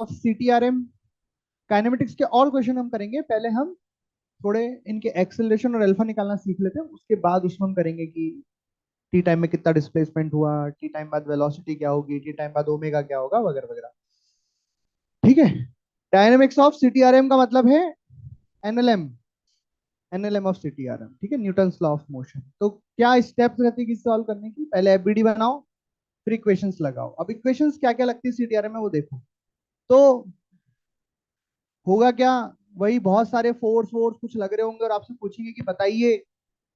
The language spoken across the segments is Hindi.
ऑफ सीटीआरएम। काइनेमेटिक्स के और क्वेश्चन हम करेंगे, पहले हम थोड़े इनके एक्सेलरेशन और अल्फा निकालना सीख लेते हैं, उसके बाद उसमें हम करेंगे कि टी टाइम में कितना डिस्प्लेसमेंट हुआ, टी टाइम बाद वेलोसिटी क्या होगी, टी टाइम बाद ओमेगा क्या होगा, वगैरह वगैरह। ठीक है। डायनेमिक्स ऑफ सीटीआरएम का मतलब है एनएलएम, एनएलएम ऑफ सीटीआरएम। ठीक है, न्यूटन्स लॉ ऑफ मोशन। तो क्या स्टेप्स रहती है सॉल्व करने की? पहले एफबीडी बनाओ, फिर इक्वेशंस लगाओ। अब इक्वेशंस क्या क्या लगती है सीटीआरएम में वो देखो। तो होगा क्या, वही बहुत सारे फोर्स वोर्स कुछ लग रहे होंगे और आपसे पूछेंगे कि बताइए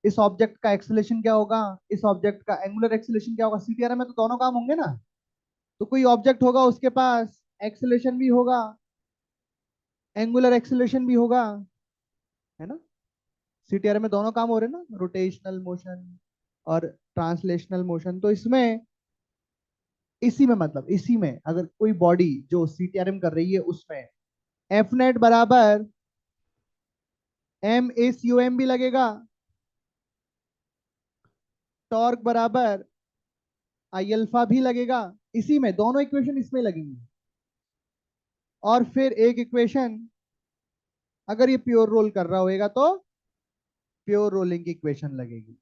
इस ऑब्जेक्ट का एक्सेलेरेशन क्या होगा, इस ऑब्जेक्ट का एंगुलर एक्सेलेरेशन क्या होगा। सीटीआरएम में तो दोनों काम होंगे ना। तो कोई ऑब्जेक्ट होगा, उसके पास एक्सेलेरेशन भी होगा, एंगुलर एक्सेलेरेशन भी होगा, है ना। सीटीआरएम में दोनों काम हो रहे हैं ना, रोटेशनल मोशन और ट्रांसलेशनल मोशन। तो इसमें इसी में मतलब इसी में अगर कोई बॉडी जो सीटीआरएम कर रही है उसमें एफ नेट बराबर M A C O M भी लगेगा, टॉर्क बराबर आई अल्फा भी लगेगा। इसी में दोनों इक्वेशन इसमें लगेंगी। और फिर एक इक्वेशन, अगर ये प्योर रोल कर रहा होगा तो प्योर रोलिंग की इक्वेशन लगेगी।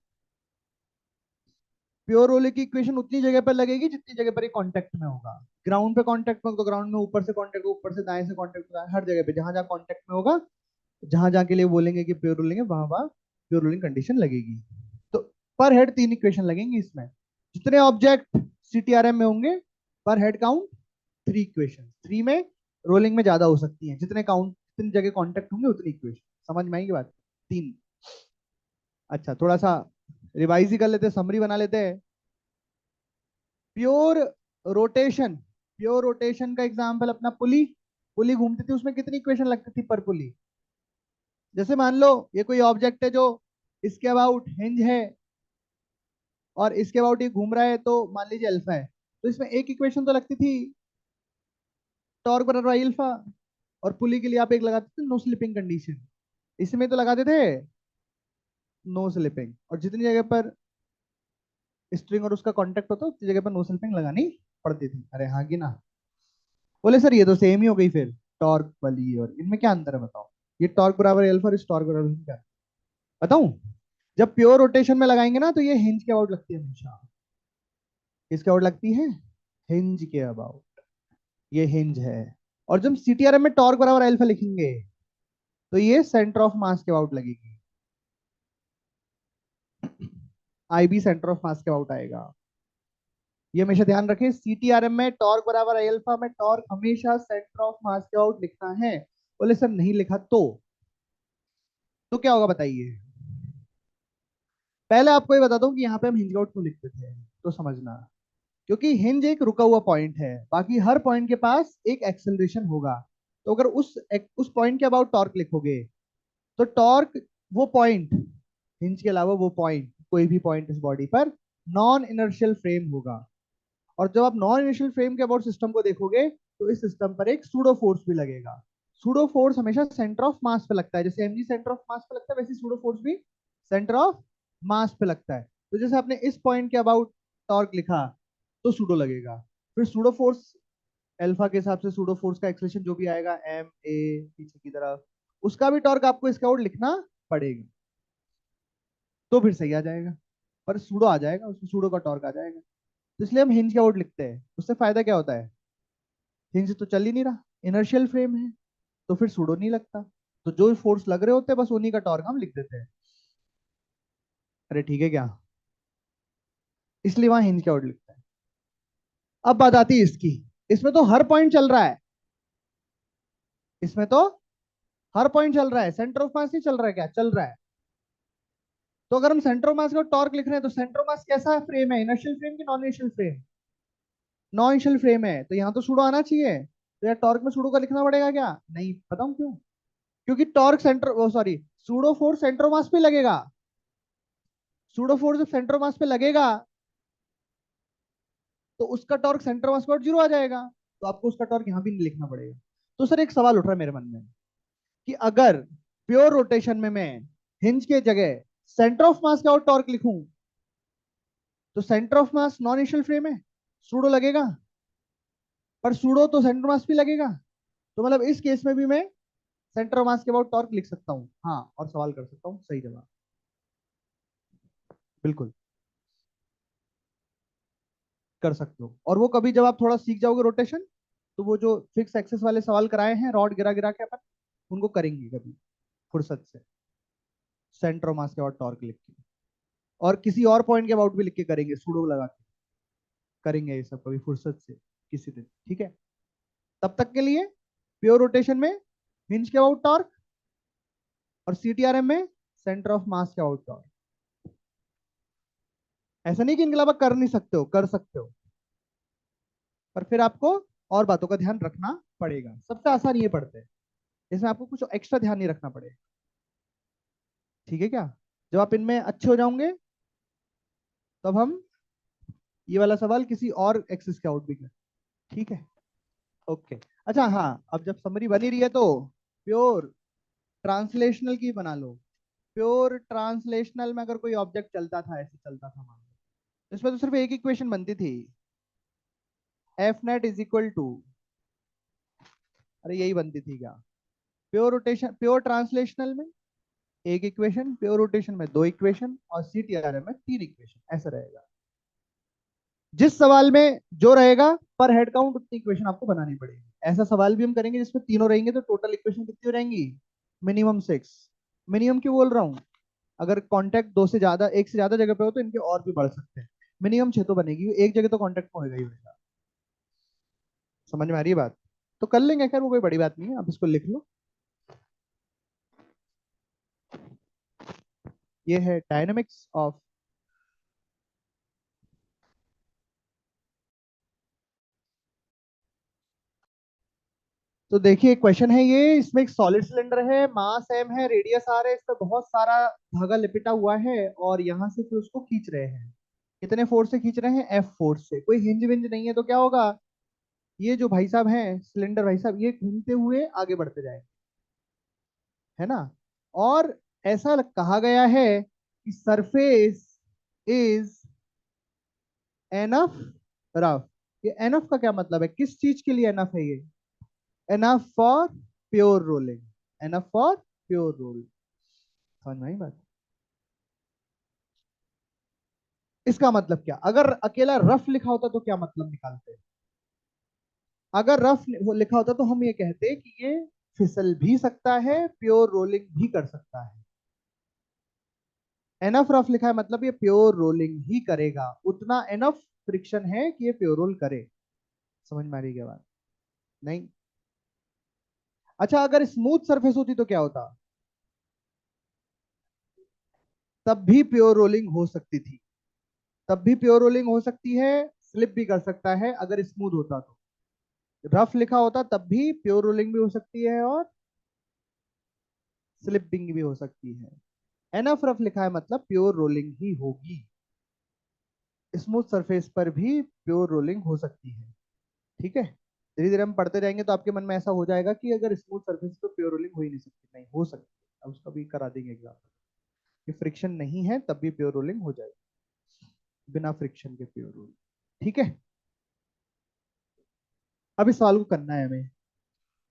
प्योर रोलिंग की इक्वेशन उतनी जगह पर लगेगी जितनी जगह पर ये कांटेक्ट में होगा। ग्राउंड पे कांटेक्ट में तो ग्राउंड में ऊपर से कांटेक्ट, ऊपर से दाएं से कांटेक्ट, हर जगह पे जहां जहां कांटेक्ट में होगा, जहां जहां के लिए बोलेंगे कि प्योर रोलिंग है, वहां वहां प्योर रोलिंग कंडीशन लगेगी। तो पर हेड 3 इक्वेशन लगेंगी इसमें। जितने ऑब्जेक्ट सीटीआरएम में होंगे पर हेड काउंट 3 इक्वेशन। 3 में रोलिंग में ज्यादा हो सकती है, जितनी जगह कांटेक्ट होंगे उतनी इक्वेशन। समझ में आएगी बात? 3। अच्छा, थोड़ा सा रिवाइज ही कर लेते हैं, समरी बना लेते हैं। प्योर रोटेशन, प्योर रोटेशन का एग्जांपल अपना पुली। पुली घूमती थी, उसमें कितनी इक्वेशन लगती थी पर पुली? जैसे मान लो ये कोई ऑब्जेक्ट है जो इसके अबाउट हिंज है और इसके अबाउट ये घूम रहा है, तो मान लीजिए अल्फा है, तो इसमें एक इक्वेशन तो लगती थी टॉर्क बराबर आई अल्फा। और पुली के लिए आप एक लगाते थे नो स्लिपिंग कंडीशन, इसमें तो लगाते थे नो स्लिपिंग। और जितनी जगह पर स्ट्रिंग और उसका कांटेक्ट होता उतनी जगह पर नो स्लिपिंग लगानी पड़ती थी। अरे हाँ कि ना? बोले सर ये तो सेम ही हो गई फिर, टॉर्क वाली और इनमें क्या अंतर है बताओ। ये टॉर्क बराबर अल्फा और इस टॉर्क बराबर क्या बताऊं? जब प्योर रोटेशन में लगाएंगे ना तो ये हिंज के अबाउट लगती है हमेशा। किसके अबाउट लगती है? हिंज के अबाउट। ये हिंज है। और जब सीटीआरएम में टॉर्क बराबर अल्फा लिखेंगे तो ये सेंटर ऑफ मास के अबाउट लगेगी। आईबी सेंटर ऑफ मास के अबाउट आएगा। ये हमेशा ध्यान रखें, सीटीआरएम में टॉर्क बराबर अल्फा में टॉर्क हमेशा सेंटर ऑफ मास के अबाउट लिखना है। बोले सर नहीं लिखा तो क्या होगा बताइए। पहले आपको ये बताता हूँ कि यहाँ पे हम हिंज आउट क्यों लिखते थे, तो समझना। क्योंकि हिंज एक रुका हुआ पॉइंट है, बाकी हर पॉइंट के पास एक एक्सेलरेशन होगा। तो अगर उस पॉइंट के अबाउट टॉर्क लिखोगे तो टॉर्क, वो पॉइंट, हिंज के अलावा वो पॉइंट, कोई भी पॉइंट इस बॉडी पर नॉन इनर्शियल फ्रेम होगा। और जब आप नॉन इनर्शियल फ्रेम के अबाउट सिस्टम को देखोगे तो इस सिस्टम पर एक सूडो फोर्स भी लगेगा। सूडो फोर्स हमेशा सेंटर ऑफ मास पे लगता है, जैसे एमजी सेंटर ऑफ मास पे लगता है, वैसे सूडो फोर्स भी सेंटर ऑफ मास पे लगता है। तो जैसे आपने इस पॉइंट के अबाउट टॉर्क लिखा तो सूडो लगेगा। फिर सूडो फोर्स अल्फा के हिसाब से सूडो फोर्स का एक्सलेशन जो भी आएगा एम ए पीछे की तरफ, उसका भी टॉर्क आपको इसके आउट लिखना पड़ेगा, तो फिर सही आ जाएगा। पर सूडो आ जाएगा, उसमें सूडो का टॉर्क आ जाएगा। तो इसलिए हम हिंज के आउट लिखते हैं। उससे फायदा क्या होता है? हिंज तो चल ही नहीं रहा, इनर्शियल फ्रेम है, तो फिर सूडो नहीं लगता। तो जो फोर्स लग रहे होते हैं बस उन्हीं का टॉर्क हम लिख देते हैं। अरे ठीक है क्या? इसलिए वहां हिंज के आउट लिखते हैं। अब बात आती है इसकी। इसमें तो हर पॉइंट चल रहा है, इसमें तो हर पॉइंट चल रहा है, सेंटर ऑफ मास नहीं चल रहा है? क्या चल रहा है? तो अगर हम सेंटर ऑफ मास का टॉर्क लिख रहे हैं तो सेंटर ऑफ मास कैसा फ्रेम है, इनर्शियल फ्रेम की non inertial frame? Non inertial frame है, तो यहाँ तो सूडो आना चाहिए। तो यार टॉर्क में सूडो का लिखना पड़ेगा क्या? नहीं, बताऊं क्यों? क्योंकि टॉर्क सेंटर, वो sorry, pseudo force centre of मास पे लगेगा। सूडो फोर्स जब सेंटर ऑफ मास पे लगेगा तो उसका टॉर्क सेंटर मास पर 0 आ जाएगा। तो आपको उसका टॉर्क यहाँ भी नहीं लिखना पड़ेगा। तो सर एक सवाल उठ रहा है मेरे मन में कि अगर प्योर रोटेशन में मैं हिंज के जगह सेंटर ऑफ मास का और टॉर्क लिखूं तो centre of mass non initial frame है, सूडो लगेगा। पर सूडो तो सेंटर मास भी लगेगा। तो मतलब इस केस में भी मैं सेंटर ऑफ मास के अबाउट टॉर्क लिख सकता हूँ, हाँ, और सवाल कर सकता हूँ। सही जवाब, बिल्कुल कर सकते हो। और वो कभी जब आप थोड़ा सीख जाओगे रोटेशन, तो वो जो फिक्स एक्सेस वाले सवाल कराए हैं रॉड गिरा गिरा के अपन, उनको करेंगे कभी फुर्सत से, सेंटर ऑफ मास के अबाउट टॉर्क लिख के, और किसी और पॉइंट के अबाउट भी लिख के करेंगे, सुडो लगा के करेंगे ये सब कभी फुर्सत से किसी दिन, ठीक है। तब तक के लिए प्योर रोटेशन में हिंज के अबाउट टॉर्क, और सीटीआरएम में सेंटर ऑफ मास के अबाउट टॉर्क। ऐसा नहीं कि इनके अलावा कर नहीं सकते हो, कर सकते हो, पर फिर आपको और बातों का ध्यान रखना पड़ेगा। सबसे आसान ये पढ़ते हैं, इसमें आपको कुछ एक्स्ट्रा ध्यान नहीं रखना पड़ेगा, ठीक है क्या। जब आप इनमें अच्छे हो जाओगे, तब हम ये वाला सवाल किसी और एक्सिस के आउट भी करें, ठीक है। ओके। अच्छा हाँ, अब जब समरी बनी रही है तो प्योर ट्रांसलेशनल की बना लो। प्योर ट्रांसलेशनल में अगर कोई ऑब्जेक्ट चलता था, ऐसे चलता था मान लो, इसमें तो सिर्फ एक इक्वेशन बनती थी, F net is equal to, अरे यही बनती थी क्या। प्योर रोटेशन, प्योर ट्रांसलेशनल में एक इक्वेशन, प्योर रोटेशन में दो इक्वेशन, और सीटीआरएम में तीन इक्वेशन, ऐसा रहेगा। जिस सवाल में जो रहेगा पर हेड काउंट उतनी इक्वेशन आपको बनानी पड़ेगी। ऐसा सवाल भी हम करेंगे जिसमें तीनों रहेंगे, तो टोटल इक्वेशन कितनी हो रहेंगी, मिनिमम 6। मिनिमम क्यों बोल रहा हूँ, अगर कांटेक्ट दो से ज्यादा, एक से ज्यादा जगह पे हो तो इनके और भी बढ़ सकते हैं। मिनिमम 6 तो बनेगी, एक जगह तो कांटेक्ट में होगा ही होगा। समझ में आ रही है बात। तो कर लेंगे, खैर वो कोई बड़ी बात नहीं है, आप इसको लिख लो। ये है डायनेमिक्स ऑफ, तो देखिए क्वेश्चन है ये, इसमें एक सॉलिड सिलेंडर है, मास एम है, रेडियस आर है, इस पे बहुत सारा धागा लिपटा हुआ है, और यहाँ से फिर उसको खींच रहे हैं। कितने फोर्स से खींच रहे हैं, एफ फोर्स से। कोई हिंज विंज नहीं है, तो क्या होगा, ये जो भाई साहब हैं सिलेंडर भाई साहब, ये घूमते हुए आगे बढ़ते जाएंगे, है ना। और ऐसा कहा गया है कि सरफेस इज एनफ रफ। ये एनफ का क्या मतलब है, किस चीज के लिए एनफ है ये, enough for pure rolling, enough for pure roll. समझ में आई बात। इसका मतलब क्या, अगर अकेला रफ लिखा होता तो क्या मतलब निकालते, अगर रफ लिखा होता तो हम ये कहते कि ये फिसल भी सकता है, प्योर रोलिंग भी कर सकता है। एनफ रफ लिखा है मतलब ये प्योर रोलिंग ही करेगा, उतना एनफ फ्रिक्शन है कि ये प्योर रोल करे। समझ में आ रही है बात, नहीं। अच्छा, अगर स्मूथ सरफेस होती तो क्या होता, तब भी प्योर रोलिंग हो सकती थी, तब भी प्योर रोलिंग हो सकती है, स्लिप भी कर सकता है अगर स्मूथ होता तो। रफ लिखा होता तब भी प्योर रोलिंग भी हो सकती है और स्लिपिंग भी हो सकती है। एनफ रफ लिखा है मतलब प्योर रोलिंग ही होगी, स्मूथ सरफेस पर भी प्योर रोलिंग हो सकती है, ठीक है। धीरे धीरे हम पढ़ते जाएंगे तो आपके मन में ऐसा हो जाएगा कि अगर स्मूथ सरफेस पे प्योर रोलिंग हो ही नहीं सकती, नहीं हो सकती। अब उसका भी करा देंगे एग्जाम, कि फ्रिक्शन नहीं है तब भी प्योर रोलिंग हो जाएगी, बिना फ्रिक्शन के प्योर रोलिंग, ठीक है। अब इस सवाल को करना है हमें।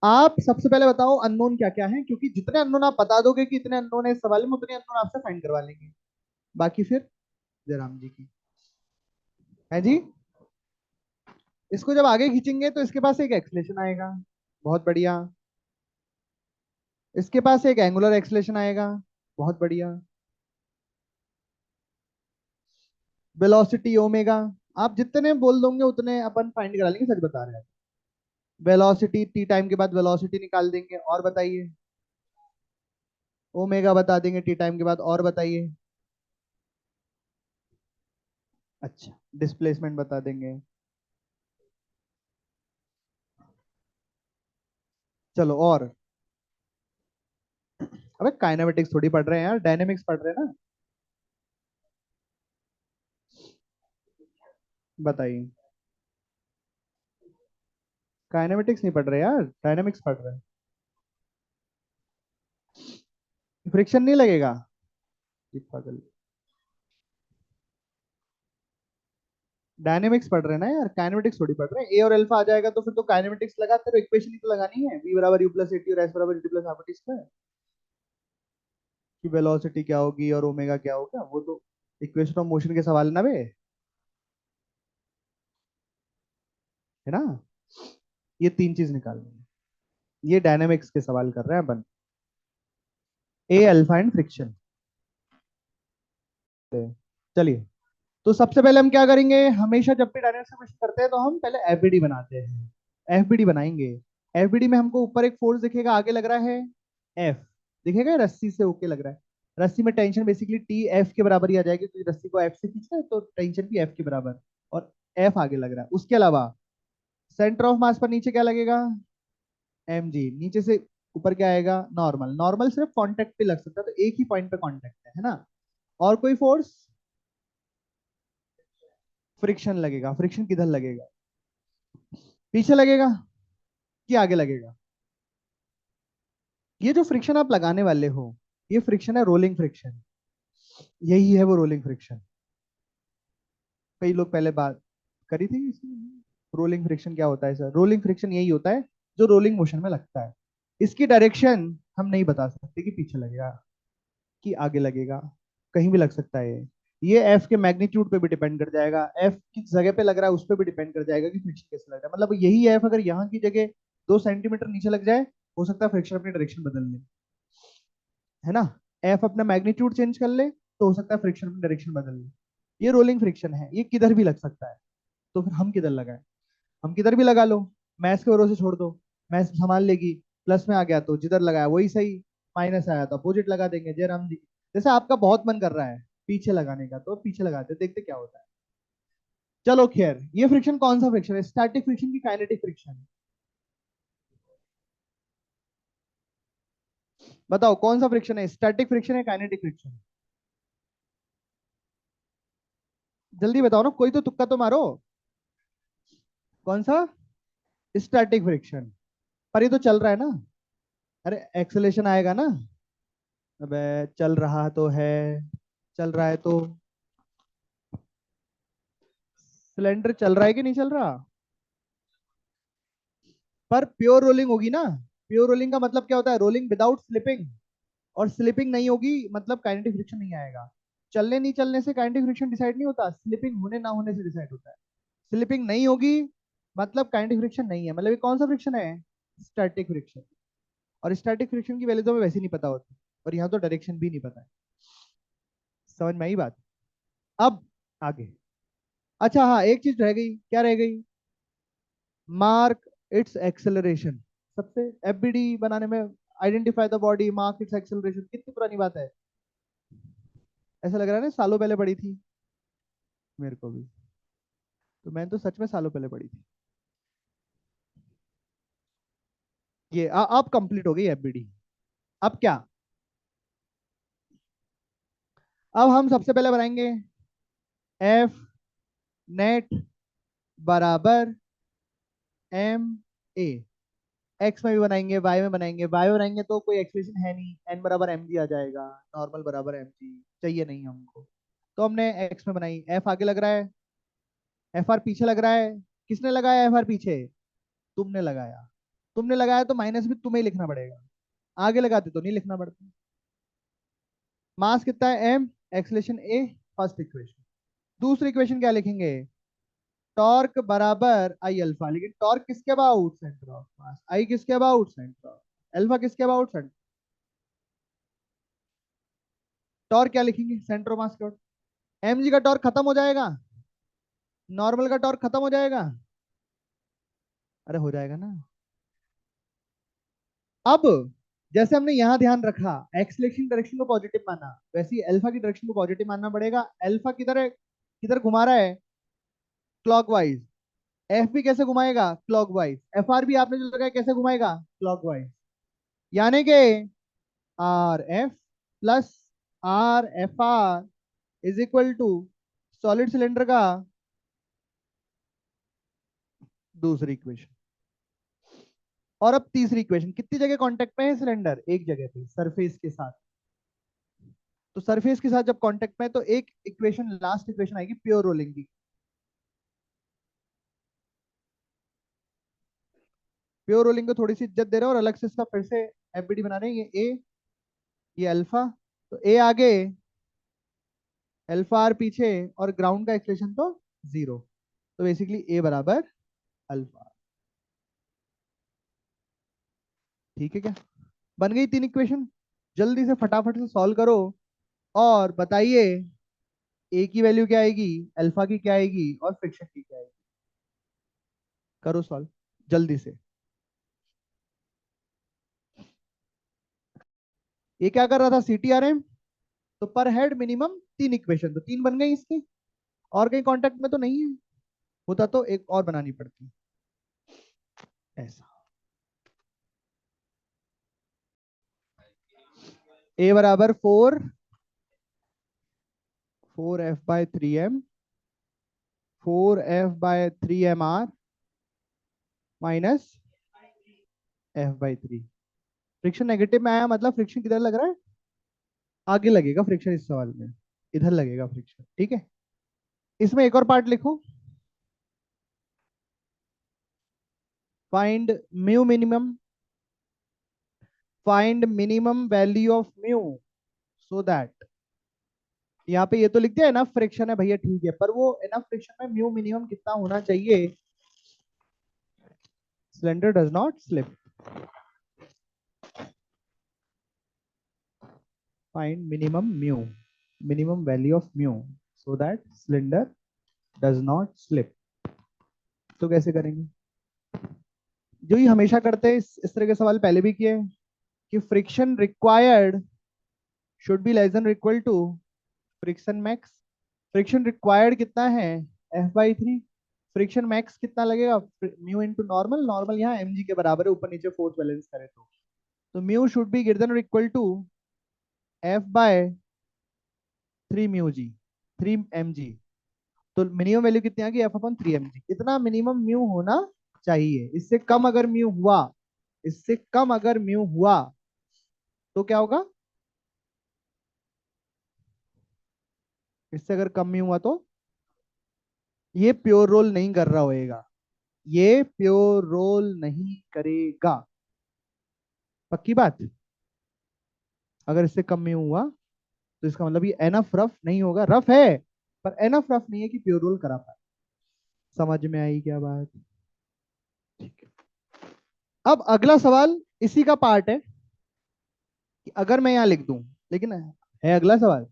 आप सबसे पहले बताओ अननोन क्या क्या है, क्योंकि जितने अननोन आप बता दोगे कि इतने अननोन है इस सवाल में, उतने अननोन आपसे फाइंड करवा लेंगे। बाकी फिर जयराम जी की है जी। इसको जब आगे खींचेंगे तो इसके पास एक एक्सलेशन आएगा, बहुत बढ़िया। इसके पास एक एंगुलर एक्सलेशन आएगा, बहुत बढ़िया। वेलोसिटी ओमेगा, आप जितने बोल दोगे उतने अपन फाइंड करा लेंगे, सच बता रहे हैं। वेलोसिटी टी टाइम के बाद वेलोसिटी निकाल देंगे, और बताइए। ओमेगा बता देंगे टी टाइम के बाद, और बताइए। अच्छा, डिस्प्लेसमेंट बता देंगे। चलो और, अबे काइनेमेटिक्स थोड़ी पढ़ रहे हैं यार, डायनेमिक्स पढ़ रहे हैं ना। बताइए। काइनेमेटिक्स नहीं पढ़ रहे यार, डायनेमिक्स पढ़ रहे हैं। फ्रिक्शन नहीं लगेगा, ये पागल। डायनेमिक्स पढ़ रहे हैं ना यार, काइनेमेटिक्स थोड़ी पढ़ रहे हैं। ए और अल्फा आ जाएगा तो फिर तो काइनेमेटिक्स लगाते रहो, इक्वेशन ही तो लगानी है, v बराबर u प्लस at और s बराबर t plus half T square, कि वेलोसिटी क्या होगी और ओमेगा क्या होगा, वो तो इक्वेशन ऑफ मोशन के सवाल ना बे, है ना। ये तीन चीज निकालनी है, ये डायनेमिक्स के सवाल कर रहे हैं अपन। ए अल्फा एंड फ्रिक्शन। चलिए, तो सबसे पहले हम क्या करेंगे, हमेशा जब भी डायनेमिक्स का क्वेश्चन करते हैं तो हम पहले एफबीडी बनाते हैं। एफबीडी बनाएंगे। एफबीडी में हमको ऊपर एक फोर्स दिखेगा, आगे लग रहा है एफ, दिखेगा रस्सी से होके लग रहा है। रस्सी में टेंशन बेसिकली टी एफ के बराबर ही आ जाएगी, क्योंकि रस्सी को एफ से खींचना है तो टेंशन भी एफ के बराबर, और एफ आगे लग रहा है। उसके अलावा सेंटर ऑफ मास पर नीचे क्या लगेगा, एम जी, नीचे से ऊपर क्या आएगा, नॉर्मल। नॉर्मल सिर्फ कांटेक्ट पे लग सकता है, तो एक ही पॉइंट पे कांटेक्ट है ना। और कोई फोर्स, फ्रिक्शन लगेगा। फ्रिक्शन किधर लगेगा, पीछे लगेगा कि आगे लगेगा। ये जो फ्रिक्शन आप लगाने वाले हो, ये फ्रिक्शन है रोलिंग फ्रिक्शन, यही है वो रोलिंग फ्रिक्शन। कई लोग पहले बात करी थी इसमें, रोलिंग फ्रिक्शन क्या होता है सर, रोलिंग फ्रिक्शन यही होता है जो रोलिंग मोशन में लगता है। इसकी डायरेक्शन हम नहीं बता सकते कि पीछे लगेगा कि आगे लगेगा, कहीं भी लग सकता है ये एफ के मैग्नीट्यूड पे भी डिपेंड कर जाएगा, एफ किस जगह पे लग रहा है उस पर भी डिपेंड कर जाएगा कि फ्रिक्शन कैसे लग रहा है। मतलब यही एफ अगर यहाँ की जगह 2 सेंटीमीटर नीचे लग जाए, हो सकता है फ्रिक्शन अपनी डायरेक्शन बदल ले, है ना। एफ अपना मैग्नीट्यूड चेंज कर ले तो हो सकता है फ्रिक्शन अपनी डायरेक्शन बदल ले। ये रोलिंग फ्रिक्शन है, ये किधर भी लग सकता है। तो फिर हम किधर लगाए, हम किधर भी लगा लो, मैथ्स के भरोसे छोड़ दो, मैथ्स संभाल लेगी। प्लस में आ गया तो जिधर लगाया वही सही, माइनस आया तो अपोजिट लगा देंगे जय राम जी। जैसे आपका बहुत मन कर रहा है पीछे लगाने का तो पीछे लगाते, देखते क्या होता है। चलो खैर, ये फ्रिक्शन कौन सा फ्रिक्शन है, स्टैटिक फ्रिक्शन की काइनेटिक फ्रिक्शन, बताओ कौन सा फ्रिक्शन है, स्टैटिक फ्रिक्शन है काइनेटिक फ्रिक्शन, जल्दी बताओ ना, कोई तो तुक्का तो मारो। कौन सा, स्टैटिक फ्रिक्शन। पर ये तो चल रहा है ना, अरे एक्सेलेरेशन आएगा ना। अबे चल रहा तो है, चल रहा है तो, सिलेंडर चल रहा है कि नहीं चल रहा, पर प्योर रोलिंग होगी ना। प्योर रोलिंग का मतलब क्या होता है, रोलिंग विदाउट स्लिपिंग, और स्लिपिंग नहीं होगी मतलब काइनेटिक फ्रिक्शन नहीं आएगा। चलने नहीं चलने से काइनेटिक फ्रिक्शन डिसाइड नहीं होता, स्लिपिंग होने ना होने से डिसाइड होता है। स्लिपिंग नहीं होगी मतलब काइनेटिक फ्रिक्शन नहीं है, मतलब ये कौन सा फ्रिक्शन है, स्टैटिक फ्रिक्शन। और स्टैटिक फ्रिक्शन की वैल्यू तो हमें वैसे नहीं पता होती, और यहाँ तो डायरेक्शन भी नहीं पता है। समझ में आई बात। अब आगे, अच्छा हाँ एक चीज रह गई, क्या रह गई, मार्क इट्स एक्सेलरेशन। सबसे एफबीडी बनाने में, identify the body mark it's acceleration, कितनी पुरानी बात है, ऐसा लग रहा है ना सालों पहले पढ़ी थी, मेरे को भी। तो मैंने तो सच में सालों पहले पढ़ी थी। ये अब कंप्लीट हो गई एफबीडी। अब क्या, अब हम सबसे पहले बनाएंगे एफ नेट बराबर एम ए। एक्स में भी बनाएंगे, वाई में बनाएंगे, वाई में बनाएंगे तो कोई एक्सप्रेशन है नहीं, एन बराबर एम जी आ जाएगा, नॉर्मल बराबर एम जी, चाहिए नहीं हमको। तो हमने एक्स में बनाई, एफ आगे लग रहा है, एफ आर पीछे लग रहा है। किसने लगाया एफ आर पीछे, तुमने लगाया। तुमने लगाया तो माइनस भी तुम्हें ही लिखना पड़ेगा, आगे लगाते तो नहीं लिखना पड़ता। मास कितना है एम, एक्सलेशन ए, फर्स्ट इक्वेशन। दूसरी इक्वेशन क्या लिखेंगे, टॉर्क बराबर आई अल्फा, लेकिन टॉर्क किसके अबाउट सेंटर ऑफ मास, आई किसके अबाउट सेंटर ऑफ, अल्फा किसके अबाउट सेंटर। टॉर्क क्या लिखेंगे, सेंटर ऑफ मास के अबाउट। एम जी का टॉर्क खत्म हो जाएगा, नॉर्मल का टॉर्क खत्म हो जाएगा, अरे हो जाएगा ना। अब जैसे हमने यहां ध्यान रखा, एक्सलेशन डायरेक्शन को पॉजिटिव माना, वैसे ही अल्फा की डायरेक्शन को पॉजिटिव मानना पड़ेगा। अल्फा किधर है, किधर घुमा रहा है, क्लॉकवाइज। एफ भी कैसे घुमाएगा, क्लॉकवाइज। एफ आर भी आपने जो लगाया कैसे घुमाएगा, क्लॉकवाइज। यानी कि R F plus R F R is equal to solid cylinder का दूसरी इक्वेशन। और अब तीसरी इक्वेशन, कितनी जगह कांटेक्ट में है सिलेंडर, एक जगह पे सरफेस के साथ। तो सरफेस के साथ जब कांटेक्ट में है तो एक इक्वेशन, लास्ट इक्वेशन आएगी प्योर रोलिंग की। प्योर रोलिंग को थोड़ी सी इज्जत दे रहे हैं और अलग से इसका फिर से एफबीडी बना रहे हैं। ये ए, ये अल्फा, तो ए आगे, अल्फा आर पीछे, और ग्राउंड का एक्सलेशन तो जीरो। तो बेसिकली ए बराबर अल्फा। ठीक है क्या? बन गई तीन इक्वेशन। जल्दी से फटाफट से सॉल्व करो और बताइए ए की वैल्यू क्या आएगी, अल्फा की क्या आएगी और फ्रिक्शन की क्या आएगी। करो सॉल्व जल्दी से। ये क्या कर रहा था, सीटीआरएम। तो पर हेड मिनिमम तीन इक्वेशन, तो तीन बन गई इसकी। और कहीं कांटेक्ट में तो नहीं है, होता तो एक और बनानी पड़ती ऐसा। ए बराबर 4f/3m, 4f/3mr minus f/3। Friction negative में आया, मतलब फ्रिक्शन किधर लग रहा है, आगे लगेगा फ्रिक्शन इस सवाल में, इधर लगेगा फ्रिक्शन। ठीक है, इसमें एक और पार्ट लिखो, find mu minimum, find minimum value of mu so that. यहाँ पे ये तो लिख दिया एनफ फ्रिक्शन है भैया, ठीक है, पर वो एनफ फ्रिक्शन में म्यू मिनिमम कितना होना चाहिए, cylinder does not slip. Find minimum mu, minimum value of mu so that cylinder does not slip. तो कैसे करेंगे, जो ही हमेशा करते हैं, इस तरह के सवाल पहले भी किए हैं, कि friction required should be less than equal to friction max. Friction required कितना है, f/3। फ्रिक्शन मैक्स कितना लगेगा, म्यू इंटू नॉर्मल, नॉर्मल यहाँ mg के बराबर है, ऊपर नीचे फोर्स बैलेंस करे तो mu should be greater than equal to f/3 mu g, 3 mg। तो मिनिमम वैल्यू कितनी आ गई, f/3 mg। इतना मिनिमम म्यू होना चाहिए। इससे कम अगर म्यू हुआ, इससे कम अगर म्यू हुआ तो क्या होगा, इससे अगर कम म्यू हुआ तो ये प्योर रोल नहीं कर रहा होएगा, ये प्योर रोल नहीं करेगा। पक्की बात। अगर इससे कम में हुआ तो इसका मतलब ये एनफ रफ नहीं होगा, रफ है पर एनफ रफ नहीं है कि प्योर रोल करा पाए। समझ में आई क्या बात? ठीक है, अब अगला सवाल इसी का पार्ट है, कि अगर मैं यहां लिख दूं, लेकिन है अगला सवाल,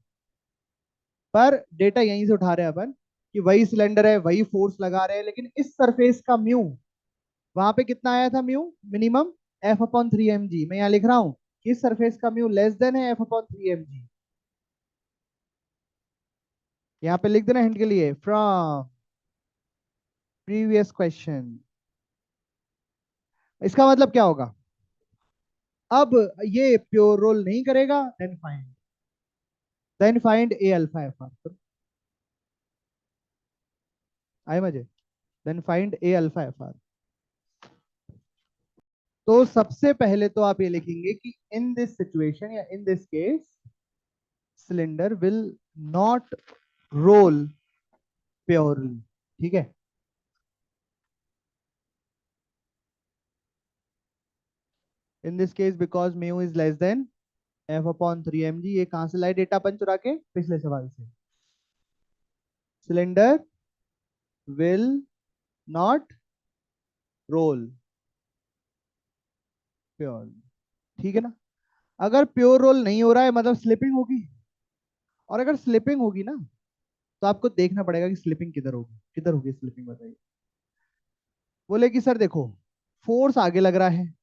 पर डेटा यहीं से उठा रहे हैं अपन, कि वही सिलेंडर है, वही फोर्स लगा रहे हैं, लेकिन इस सरफेस का म्यू, वहां पे कितना आया था म्यू मिनिमम, f/3 mg। मैं यहाँ लिख रहा हूं कि इस सरफेस का म्यू लेस देन है f/3 mg। यहाँ पे लिख देना हिंट के लिए, फ्रॉम प्रीवियस क्वेश्चन। इसका मतलब क्या होगा, अब ये प्योर रोल नहीं करेगा, then find A alpha F are. आए मजे, then find A alpha F are. तो सबसे पहले तो आप ये लिखेंगे कि इन दिस सिचुएशन या in this case cylinder will not role purely. ठीक है, in this case because mu is less than f/3 mg। ये कहां से लाए डेटा अपन चुरा के, पिछले सवाल से। Cylinder will not role pure. ठीक है ना? अगर प्योर रोल नहीं हो रहा है मतलब स्लिपिंग होगी, और अगर स्लिपिंग होगी ना तो आपको देखना पड़ेगा कि स्लिपिंग किधर होगी, किधर होगी स्लिपिंग, बताइए। बोले कि सर देखो, फोर्स आगे लग रहा है,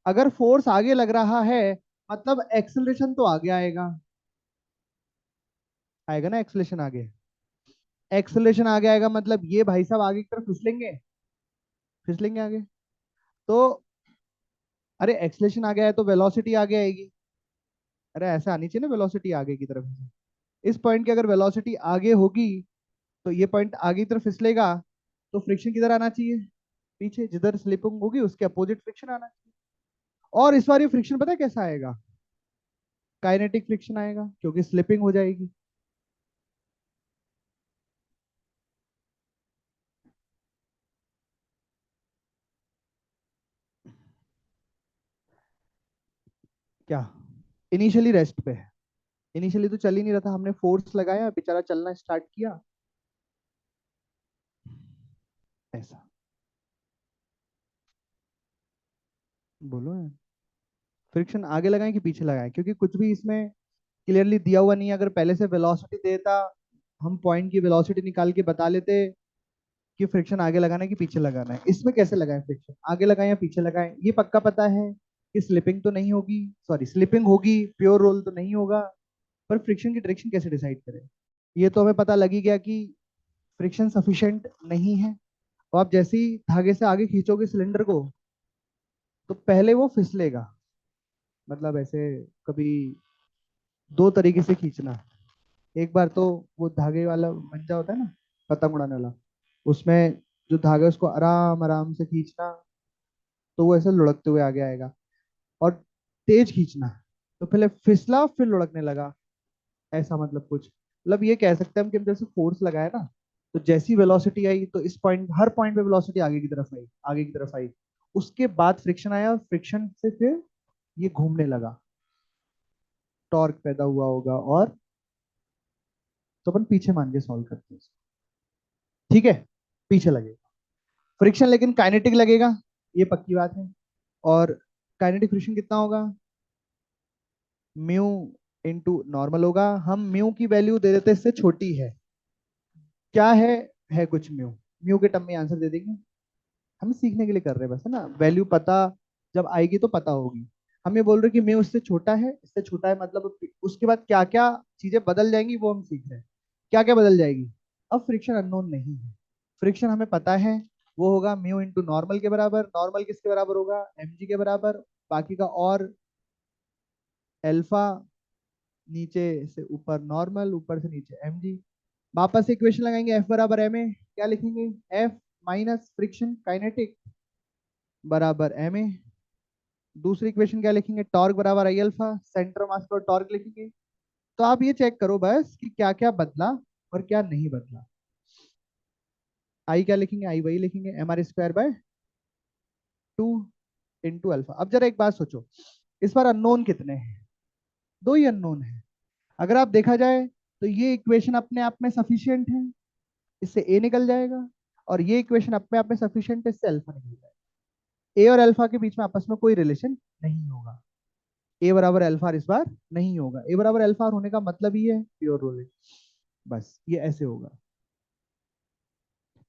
अगर फोर्स आगे लग रहा है मतलब एक्सेलरेशन तो आगे आएगा, आएगा ना एक्सेलरेशन आगे। एक्सेलरेशन आगे आएगा मतलब ये भाई साहब आगे की तरफ फिसलेंगे, फिसलेंगे आगे। तो अरे एक्सेलरेशन आगे आए तो वेलोसिटी आगे आएगी, अरे ऐसा आनी चाहिए ना वेलोसिटी आगे की तरफ। इस पॉइंट की अगर वेलोसिटी आगे होगी तो ये पॉइंट आगे की तरफ फिसलेगा, तो फ्रिक्शन किधर आना चाहिए, पीछे, जिधर स्लिपिंग होगी उसके अपोजिट फ्रिक्शन आना चाहिए। और इस बार ये फ्रिक्शन पता है कैसा आएगा, काइनेटिक फ्रिक्शन आएगा, क्योंकि स्लिपिंग हो जाएगी। क्या इनिशियली रेस्ट पे है, इनिशियली तो चल ही नहीं रहा था, हमने फोर्स लगाया बेचारा चलना स्टार्ट किया, ऐसा। बोलो यार, फ्रिक्शन आगे लगाएं कि पीछे लगाएं, क्योंकि कुछ भी इसमें क्लियरली दिया हुआ नहीं है। अगर पहले से वेलोसिटी देता, हम पॉइंट की वेलोसिटी निकाल के बता लेते कि फ्रिक्शन आगे लगाना है कि पीछे लगाना है। इसमें कैसे लगाएं फ्रिक्शन, आगे लगाएं या पीछे लगाएं, ये पक्का पता है कि स्लिपिंग तो नहीं होगी, सॉरी स्लिपिंग होगी, प्योर रोल तो नहीं होगा, पर फ्रिक्शन की डायरेक्शन कैसे डिसाइड करें। ये तो हमें पता लग ही गया कि फ्रिक्शन सफिशिएंट नहीं है। तो आप जैसे ही धागे से आगे खींचोगे सिलेंडर को, तो पहले वो फिसलेगा, मतलब ऐसे कभी दो तरीके से खींचना। एक बार तो वो धागे वाला मंजा होता है ना, पतंग उड़ाने वाला, उसमें जो धागा है उसको आराम आराम से खींचना, तो वो ऐसे लुढ़कते हुए आगे आएगा। और तेज खींचना, तो पहले फिसला फिर लुढ़कने लगा, ऐसा मतलब कुछ, मतलब ये कह सकते हैं हम कि हम जैसे फोर्स लगाया ना, तो जैसी वेलोसिटी आई तो इस पॉइंट, हर पॉइंट पे वेलोसिटी आगे की तरफ आई, आगे की तरफ आई, उसके बाद फ्रिक्शन आया और फ्रिक्शन से फिर ये घूमने लगा, टॉर्क पैदा हुआ होगा। और तो अपन पीछे मान के सॉल्व करते हैं इसको। ठीक है, पीछे लगेगा फ्रिक्शन, लेकिन काइनेटिक लगेगा, ये पक्की बात है। और काइनेटिक फ्रिक्शन कितना होगा, म्यू इनटू नॉर्मल होगा। हम म्यू की वैल्यू दे देते हैं, इससे छोटी है, क्या है कुछ म्यू, म्यू के टर्म में आंसर दे देंगे। हम सीखने के लिए कर रहे हैं बस, है ना, वैल्यू पता जब आएगी तो पता होगी। हम ये बोल रहे हैं कि म्यू इससे छोटा है, इससे छोटा है, मतलब उसके बाद क्या क्या चीजें बदल जाएंगी वो हम सीख रहे हैं, क्या क्या बदल जाएगी। अब फ्रिक्शन अननोन नहीं है, फ्रिक्शन हमें पता है, वो होगा म्यू इंटू नॉर्मल के बराबर। नॉर्मल किसके बराबर होगा, mg के बराबर, बाकी का और अल्फा, नीचे से ऊपर नॉर्मल, ऊपर से नीचे mg। वापस इक्वेशन लगाएंगे, F बराबर ma, क्या लिखेंगे, F माइनस फ्रिक्शन काइनेटिक बराबर ma। दूसरी इक्वेशन क्या लिखेंगे, टॉर्क बराबर आई अल्फा, सेंटर मास पर टॉर्क लिखेंगे। तो आप ये चेक करो बस कि क्या क्या बदला और क्या नहीं बदला। आई क्या लिखेंगे, आई वही लिखेंगे, mr² बाय 2 इंटू अल्फा। अब जरा एक बात सोचो, इस बार अननोन कितने हैं, दो ही अननोन है। अगर आप देखा जाए तो ये इक्वेशन अपने आप में सफिशियंट है, इससे ए निकल जाएगा, और ये इक्वेशन अपने आप में सफिशियंट है, इससे अल्फा निकल जाएगा। ए और अल्फा के बीच में आपस में कोई रिलेशन नहीं होगा, ए बराबर अल्फा इस बार नहीं होगा। ए बराबर अल्फा होने का मतलब ही है प्योर रोलिंग, बस ये ऐसे होगा।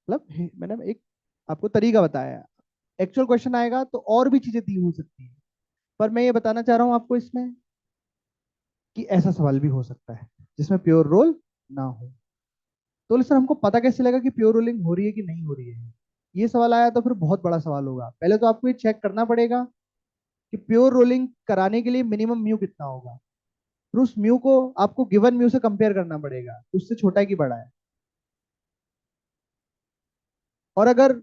मतलब मैंने एक आपको तरीका बताया, एक्चुअल क्वेश्चन आएगा तो और भी चीजें दी हो सकती है, पर मैं ये बताना चाह रहा हूं आपको इसमें कि ऐसा सवाल भी हो सकता है जिसमें प्योर रोल ना हो। तो सर हमको पता कैसे लगा कि प्योर रोलिंग हो रही है कि नहीं हो रही है, ये सवाल आया तो फिर बहुत बड़ा सवाल होगा। पहले तो आपको ये चेक करना पड़ेगा कि प्योर रोलिंग कराने के लिए मिनिमम म्यू कितना होगा, फिर उस म्यू को आपको गिवन म्यू से कंपेयर करना पड़ेगा कि उससे छोटा है कि बड़ा है। और अगर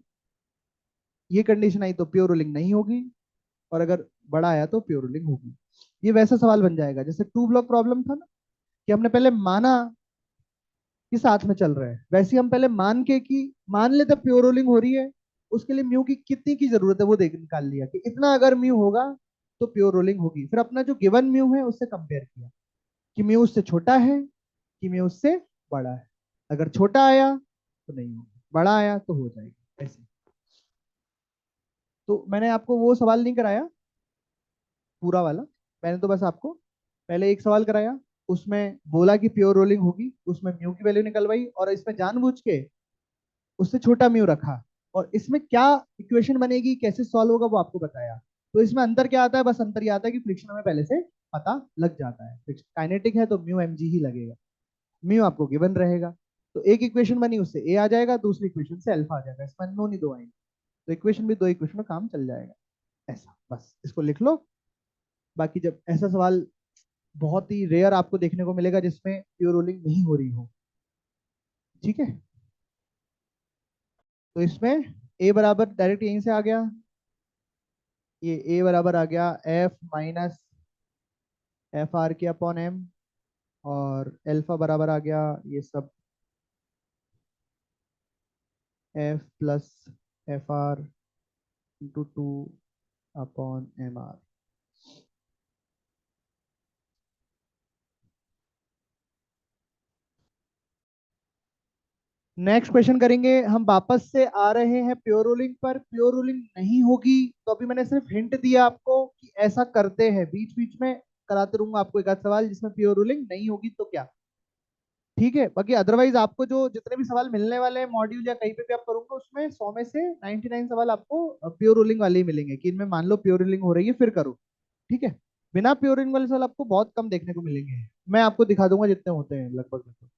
ये कंडीशन आई तो प्योर रोलिंग नहीं होगी, और अगर बड़ा आया तो प्योर रोलिंग होगी। ये वैसा सवाल बन जाएगा जैसे टू ब्लॉक प्रॉब्लम था ना, कि हमने पहले माना कि साथ में चल रहे हैं, वैसे ही हम पहले मान के कि मान लेते प्योर रोलिंग हो रही है, उसके लिए म्यू की कितनी की जरूरत है वो देख निकाल लिया कि इतना अगर म्यू होगा तो प्योर रोलिंग होगी। फिर अपना जो गिवन म्यू है उससे कंपेयर किया कि म्यू उससे छोटा है कि म्यू उससे बड़ा है। अगर छोटा आया तो नहीं होगा, बड़ा आया तो हो जाएगा, ऐसे। तो मैंने आपको वो सवाल नहीं कराया पूरा वाला, मैंने तो बस आपको पहले एक सवाल कराया, उसमें बोला कि प्योर रोलिंग होगी, उसमें म्यू की वैल्यू निकलवाई, और इसमें जानबूझ के उससे छोटा म्यू रखा, और इसमें क्या इक्वेशन बनेगी कैसे सॉल्व होगा वो आपको बताया। तो इसमें अंतर क्या आता है, बस अंतर ये आता है कि फ्रिक्शन हमें पहले से पता लग जाता है, फ्रिक्शन काइनेटिक है तो म्यू mg ही लगेगा, म्यू आपको गिवन रहेगा। तो एक इक्वेशन बनी उससे ए आ जाएगा, दूसरी इक्वेशन से अल्फा आ जाएगा, इसमें नो नहीं दो आएंगे, तो इक्वेशन भी दो इक्वेशन में काम चल जाएगा, ऐसा। बस इसको लिख लो। बाकी जब ऐसा सवाल बहुत ही रेयर आपको देखने को मिलेगा जिसमें प्योर रोलिंग नहीं हो रही हो, ठीक है। तो इसमें ए बराबर डायरेक्ट यहीं से आ गया, ये ए बराबर आ गया एफ माइनस एफ आर के अपॉन एम, और एल्फा बराबर आ गया ये सब F plus F R into 2 upon M R. Next question करेंगे हम, वापस से आ रहे हैं प्योर रोलिंग पर। प्योर रोलिंग नहीं होगी तो अभी मैंने सिर्फ हिंट दिया आपको कि ऐसा करते हैं, बीच बीच में कराते रहूंगा आपको एक आध सवाल जिसमें प्योर रोलिंग नहीं होगी तो क्या। ठीक है, बाकी अदरवाइज आपको जो जितने भी सवाल मिलने वाले हैं मॉड्यूल या कहीं पे भी आप करूंगा, उसमें 100 में से 99 सवाल आपको प्योर रोलिंग वाले ही मिलेंगे, कि इनमें मान लो प्योर रोलिंग हो रही है फिर करो। ठीक है, बिना प्योर रोलिंग वाले सवाल आपको बहुत कम देखने को मिलेंगे। मैं आपको दिखा दूंगा जितने होते हैं लगभग लगभग,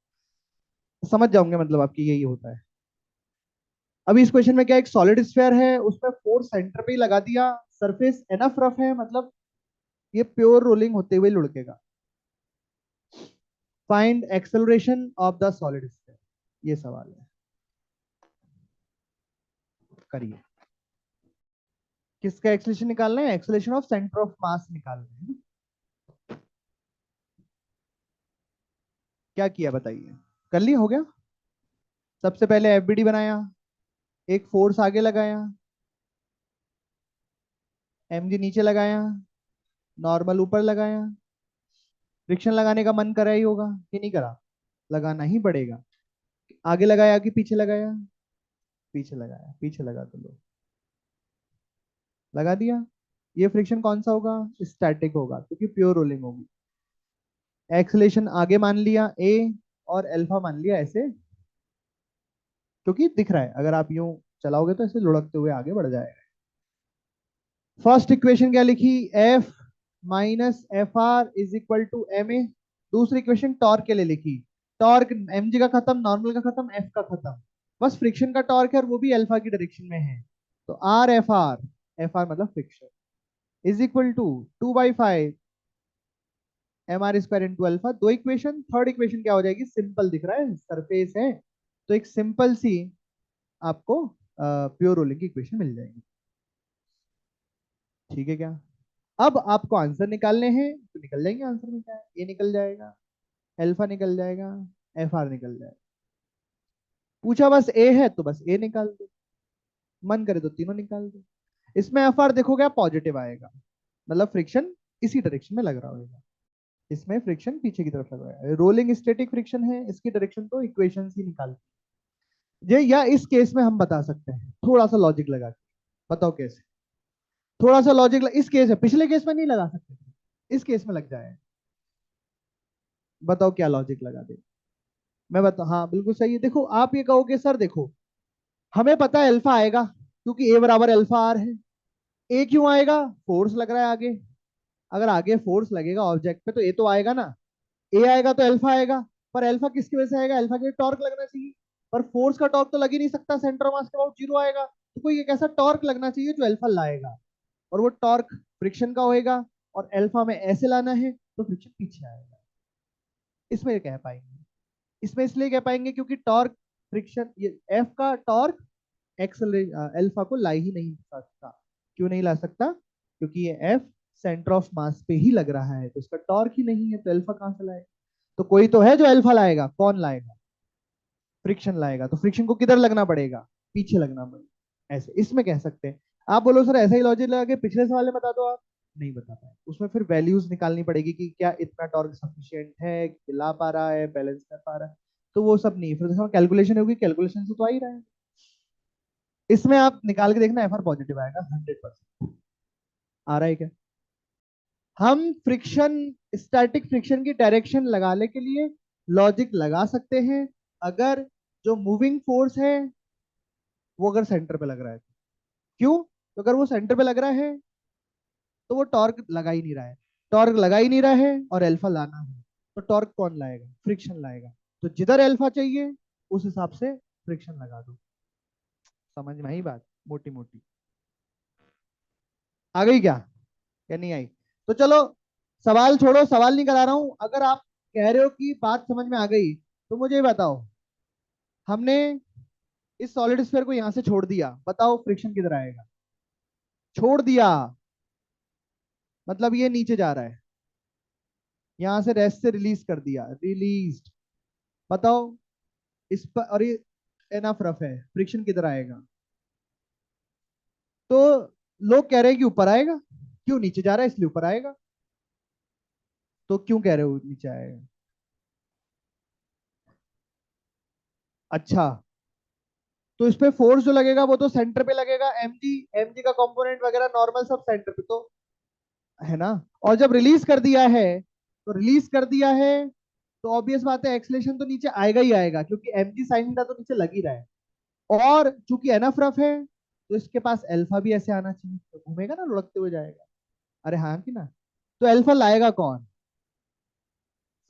समझ जाओगे मतलब आपकी यही होता है। अभी इस क्वेश्चन में क्या, एक सॉलिड स्फेयर है, उसमें फोर्स सेंटर पे ही लगा दिया, सरफेस एनफ रफ है, मतलब ये प्योर रोलिंग होते हुए लुढ़केगा। Find acceleration of the solid sphere, ये सवाल है, करिए। किसका एक्सेलरेशन निकालना है? Acceleration of centre of mass निकालना है। क्या किया बताइए, कर लिया, हो गया। सबसे पहले एफबीडी बनाया, एक फोर्स आगे लगाया, एमजी नीचे लगाया, नॉर्मल ऊपर लगाया। फ्रिक्शन लगाने का मन करा ही होगा कि नहीं करा? लगाना ही पड़ेगा। आगे लगाया कि पीछे लगाया? पीछे लगाया, पीछे लगा तो लो, लगा दिया। ये फ्रिक्शन कौन सा होगा? स्टैटिक होगा, क्योंकि प्योर रोलिंग होगी। एक्सलेशन आगे मान लिया ए, और अल्फा मान लिया ऐसे, क्योंकि दिख रहा है, अगर आप यूं चलाओगे तो ऐसे लुढ़कते हुए आगे बढ़ जाएगा। फर्स्ट इक्वेशन क्या लिखी? F minus F R is equal to M A. दूसरी इक्वेशन टॉर्क के लिए लिखी, टॉर्क एम जी का खत्म, नॉर्मल का खत्म, एफ का खत्म, बस फ्रिक्शन का टॉर्क है और वो भी अल्फा की डायरेक्शन में है। तो आर एफ आर मतलब friction, is equal to 2/5 M R square into alpha. दो इक्वेशन, थर्ड इक्वेशन क्या हो जाएगी? सिंपल दिख रहा है, सरफेस है, तो एक सिंपल सी आपको प्योर रोलिंग की इक्वेशन मिल जाएगी। ठीक है क्या? अब आपको आंसर निकालने हैं तो निकल जाएंगे, आंसर में क्या है, ए निकल जाएगा, अल्फा निकल जाएगा, एफ आर निकल जाएगा। पूछा बस ए है तो बस ए निकाल दो, मन करे तो तीनों निकाल दो। इसमें एफ आर देखोगे आप पॉजिटिव आएगा, मतलब फ्रिक्शन इसी डायरेक्शन में लग रहा होगा। इसमें फ्रिक्शन पीछे की तरफ लग रहा है, रोलिंग स्टैटिक फ्रिक्शन है, इसकी डायरेक्शन तो इक्वेशन ही निकाल ये, या इस केस में हम बता सकते हैं थोड़ा सा लॉजिक लगा के। बताओ कैसे? थोड़ा सा लॉजिक इस केस है, पिछले केस में नहीं लगा सकते थे, इस केस में लग जाए। बताओ क्या लॉजिक लगा दे? मैं बता, हाँ बिल्कुल सही है। देखो आप ये कहोगे सर देखो, हमें पता है अल्फा आएगा क्योंकि ए बराबर अल्फा आर है। ए क्यों आएगा? फोर्स लग रहा है आगे, अगर आगे फोर्स लगेगा ऑब्जेक्ट पे तो ए तो आएगा ना। ए आएगा तो अल्फा आएगा, पर अल्फा किसकी वजह से आएगा? अल्फा के टॉर्क लगना चाहिए, पर फोर्स का टॉर्क तो लग ही नहीं सकता, सेंटर ऑफ मास के अबाउट जीरो आएगा, तो कोई एक ऐसा टॉर्क लगना चाहिए जो अल्फा लाएगा, और वो टॉर्क फ्रिक्शन का होएगा, और अल्फा में ऐसे लाना है तो फ्रिक्शन पीछे आएगा। इसमें कह पाएंगे, इसमें इसलिए कह पाएंगे क्योंकि टॉर्क फ्रिक्शन, ये एफ का टॉर्क एक्सेलरेट अल्फा को ला ही नहीं सकता। क्यों नहीं ला सकता? क्योंकि ये एफ सेंटर ऑफ मास पे ही लग रहा है, तो इसका टॉर्क ही नहीं है, तो अल्फा कहां से लाएगा? तो कोई तो है जो अल्फा लाएगा, कौन लाएगा? फ्रिक्शन लाएगा, तो फ्रिक्शन को किधर लगना पड़ेगा? पीछे लगना पड़ेगा, ऐसे इसमें कह सकते हैं। आप बोलो सर ऐसा ही लॉजिक लगा के पिछले सवाल में बता दो, आप नहीं बता पाए, उसमें फिर वैल्यूज निकालनी पड़ेगी कि क्या इतना टॉर्क सफिशिएंट है, ला पा रहा है, बैलेंस कर पा रहा है, तो वो सब नहीं, फिर कैलकुलेशन होगी, कैलकुलेशन से तो आ ही रहा है। इसमें आप निकाल के देखना, एफआर पॉजिटिव आएगा 100%। आ रहा है क्या? हम फ्रिक्शन, स्टैटिक फ्रिक्शन की डायरेक्शन लगाने के लिए लॉजिक लगा सकते हैं, अगर जो मूविंग फोर्स है वो अगर सेंटर पे लग रहा है। क्यों? तो अगर वो सेंटर पे लग रहा है तो वो टॉर्क लगा ही नहीं रहा है, टॉर्क लगा ही नहीं रहा है और अल्फा लाना है, तो टॉर्क कौन लाएगा? फ्रिक्शन लाएगा। तो जिधर अल्फा चाहिए उस हिसाब से फ्रिक्शन लगा दो। समझ में आई बात? मोटी मोटी आ गई क्या, या नहीं आई? तो चलो सवाल छोड़ो, सवाल नहीं करा रहा हूं, अगर आप कह रहे हो कि बात समझ में आ गई तो मुझे ये बताओ, हमने इस सॉलिड स्फीयर को यहां से छोड़ दिया, बताओ फ्रिक्शन किधर आएगा? छोड़ दिया मतलब ये नीचे जा रहा है, यहां से रेस्ट से रिलीज कर दिया, रिलीज। बताओ इस पर, और ये एनफ रफ है, फ्रिक्शन किधर आएगा? तो लोग कह रहे हैं कि ऊपर आएगा, क्यों? नीचे जा रहा है इसलिए ऊपर आएगा। तो क्यों कह रहे हो नीचे आएगा? अच्छा, तो इस पे फोर्स जो लगेगा वो तो सेंटर पे लगेगा, एमजी, एमजी का कंपोनेंट वगैरह नॉर्मल सब सेंटर पे तो है ना। और जब रिलीज कर दिया है, तो रिलीज कर दिया है तो ऑब्वियस बात है एक्सलेशन तो नीचे आएगा ही आएगा, क्योंकि एमजी साइन थीटा तो नीचे लग ही रहा है। और चूंकि एनफ रफ है, तो इसके पास अल्फा भी ऐसे आना चाहिए, तो घूमेगा ना, लुढ़कते हुए जाएगा। अरे हाँ कि ना। तो अल्फा लाएगा कौन?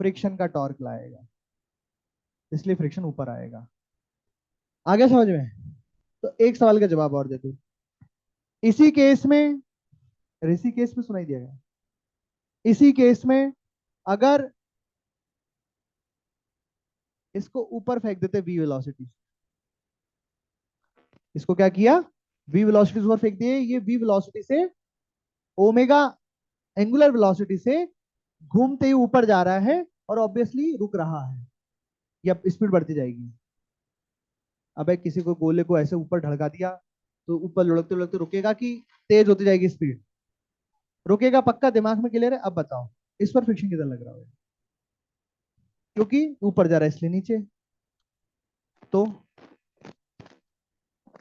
फ्रिक्शन का टॉर्क लाएगा, इसलिए फ्रिक्शन ऊपर आएगा। आगे समझ में? तो एक सवाल का जवाब और दे दो। इसी केस में, इसी केस में सुनाई दिया गया, इसी केस में अगर इसको ऊपर फेंक देते वी वेलोसिटी, इसको क्या किया, वी वेलोसिटी ऊपर फेंक दिए, ये वी वेलोसिटी से ओमेगा एंगुलर वेलोसिटी से घूमते ही ऊपर जा रहा है, और ऑब्वियसली रुक रहा है, या स्पीड बढ़ती जाएगी। अब किसी को गोले को ऐसे ऊपर ढड़का दिया, तो ऊपर लुढ़कते लुढ़कते रुकेगा कि तेज होती जाएगी स्पीड? रुकेगा पक्का, दिमाग में क्लियर है? अब बताओ इस पर फ्रिक्शन कितना लग रहा है? क्योंकि ऊपर जा रहा है इसलिए नीचे। तो